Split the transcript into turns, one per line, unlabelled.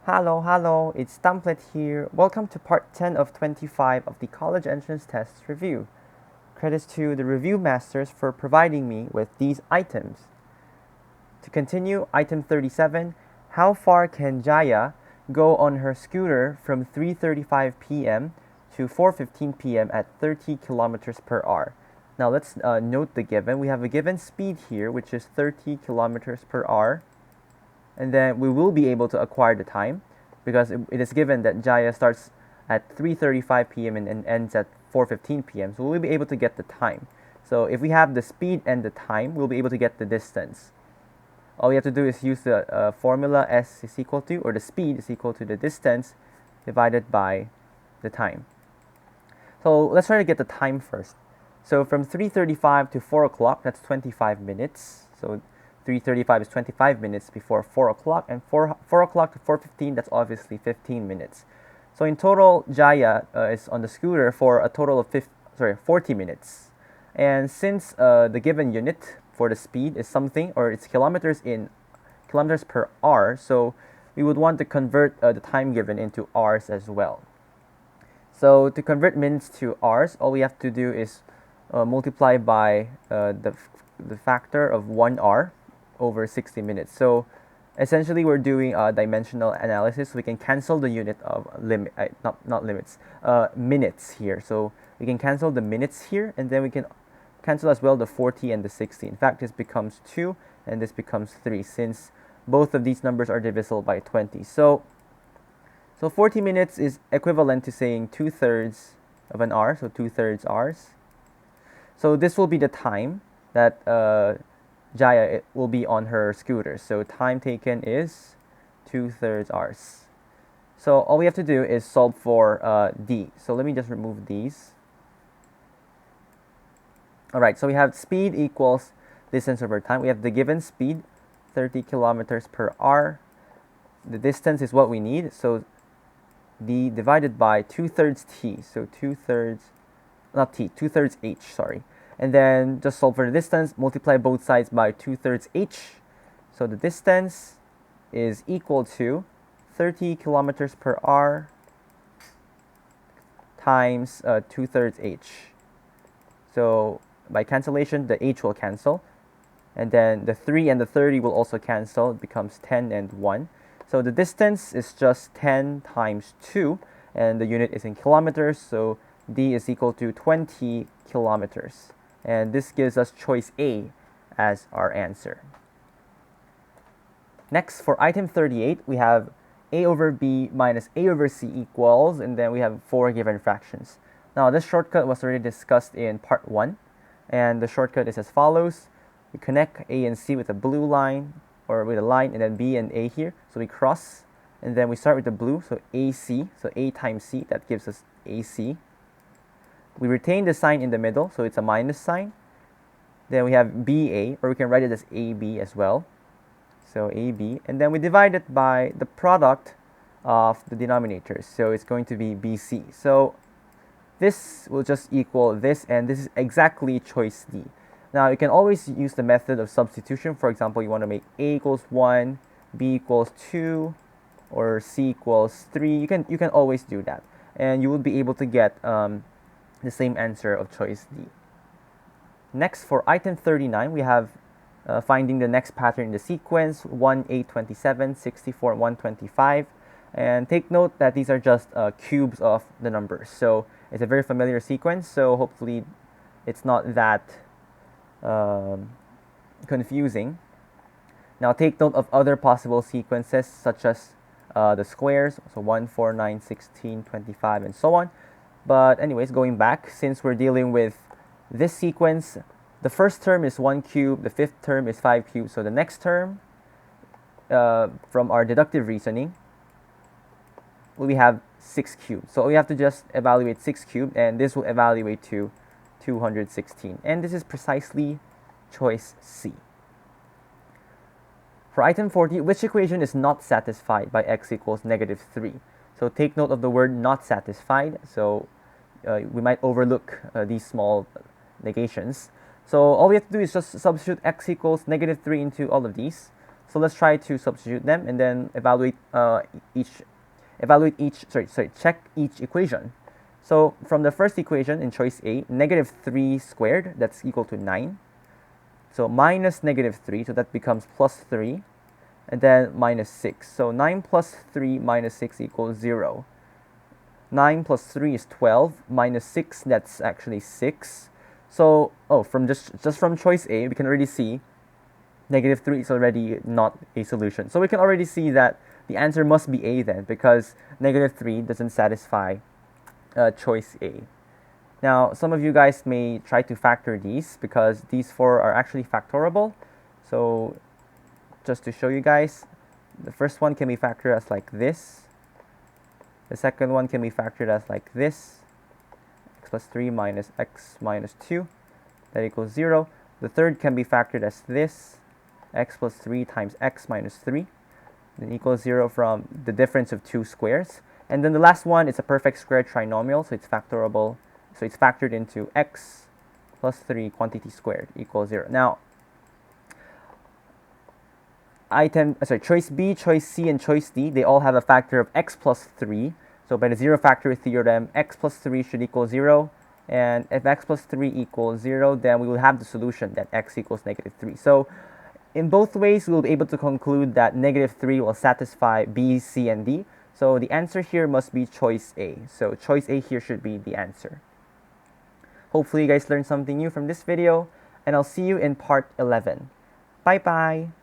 Hello, it's Dumplet here. Welcome to part 10 of 25 of the College Entrance Test Review. Credits to the review masters for providing me with these items. To continue, item 37, how far can Jaya go on her scooter from 3:35 p.m. to 4:15 p.m. at 30 kilometers per hour? Now let's note the given. We have a given speed here, which is 30 kilometers per hour. And then we will be able to acquire the time because it is given that Jaya starts at 3:35 p.m. and ends at 4:15 p.m. So we'll be able to get the time. So if we have the speed and the time, we'll be able to get the distance. All we have to do is use the formula S is equal to, or the speed is equal to the distance divided by the time. So let's try to get the time first. So from 3:35 to 4 o'clock, that's 25 minutes. So 3:35 is 25 minutes before 4 o'clock, and 4 o'clock to 4:15, that's obviously 15 minutes. So in total, Jaya is on the scooter for a total of 40 minutes. And since the given unit for the speed is something, or it's kilometers per hour, so we would want to convert the time given into hours as well. So to convert minutes to hours, all we have to do is multiply by the factor of 1 hour over 60 minutes. So essentially we're doing a dimensional analysis. So we can cancel the unit of minutes here. So we can cancel the minutes here, and then we can cancel as well the 40 and the 60. In fact, this becomes 2 and this becomes 3 since both of these numbers are divisible by 20. So 40 minutes is equivalent to saying 2/3 of an hour, so 2/3 hours. So this will be the time that Jaya will be on her scooter. So time taken is 2/3 hours. So all we have to do is solve for D. So let me just remove these. Alright, so we have speed equals distance over time. We have the given speed, 30 kilometers per hour. The distance is what we need. So D divided by 2/3 T. So 2/3 H, sorry. And then just solve for the distance, multiply both sides by 2/3 H. So the distance is equal to 30 kilometers per hour times 2/3 H. So by cancellation, the H will cancel. And then the 3 and the 30 will also cancel. It becomes 10 and 1. So the distance is just 10 times 2. And the unit is in kilometers. So D is equal to 20 kilometers. And this gives us choice A as our answer. Next, for item 38, we have A over B minus A over C equals, and then we have 4 given fractions. Now, this shortcut was already discussed in part 1, and the shortcut is as follows. We connect A and C with a blue line, or with a line, and then B and A here. So we cross, and then we start with the blue, so AC, so A times C, that gives us AC. We retain the sign in the middle, so it's a minus sign. Then we have BA, or we can write it as AB as well. So AB, and then we divide it by the product of the denominators. So it's going to be BC. So this will just equal this, and this is exactly choice D. Now you can always use the method of substitution. For example, you want to make A equals 1, B equals 2, or C equals 3. You can always do that, and you will be able to get the same answer of choice D. Next, for item 39, we have finding the next pattern in the sequence, 1, 8, 27, 64, 125. And take note that these are just cubes of the numbers. So it's a very familiar sequence, so hopefully it's not that confusing. Now take note of other possible sequences such as the squares, so 1, 4, 9, 16, 25, and so on. But anyways, going back, since we're dealing with this sequence, the first term is 1 cube, the fifth term is 5 cubes. So the next term, from our deductive reasoning, we have 6 cubed. So we have to just evaluate 6 cubed, and this will evaluate to 216. And this is precisely choice C. For item 40, which equation is not satisfied by x equals -3? So take note of the word not satisfied. So we might overlook these small negations. So all we have to do is just substitute x equals -3 into all of these. So let's try to substitute them and then check each equation. So from the first equation in choice A, negative 3 squared, that's equal to 9. So minus negative 3, so that becomes plus 3. And then minus 6. So 9 plus 3 minus 6 equals 0. 9 plus 3 is 12. Minus 6, that's actually 6. So, from just from choice A, we can already see negative 3 is already not a solution. So we can already see that the answer must be A then, because negative 3 doesn't satisfy choice A. Now, some of you guys may try to factor these because these four are actually factorable. So just to show you guys, the first one can be factored as like this. The second one can be factored as like this. X plus 3 minus x minus 2, that equals 0. The third can be factored as this. X plus 3 times x minus 3, then equals 0 from the difference of two squares. And then the last one is a perfect square trinomial, so it's factorable. So it's factored into x plus 3 quantity squared equals 0. Now, choice B, choice C, and choice D, they all have a factor of x plus 3. So by the zero factor theorem, x plus 3 should equal 0. And if x plus 3 equals 0, then we will have the solution that x equals negative 3. So in both ways, we'll be able to conclude that negative 3 will satisfy B, C, and D. So the answer here must be choice A. So choice A here should be the answer. Hopefully you guys learned something new from this video, and I'll see you in part 11. Bye-bye!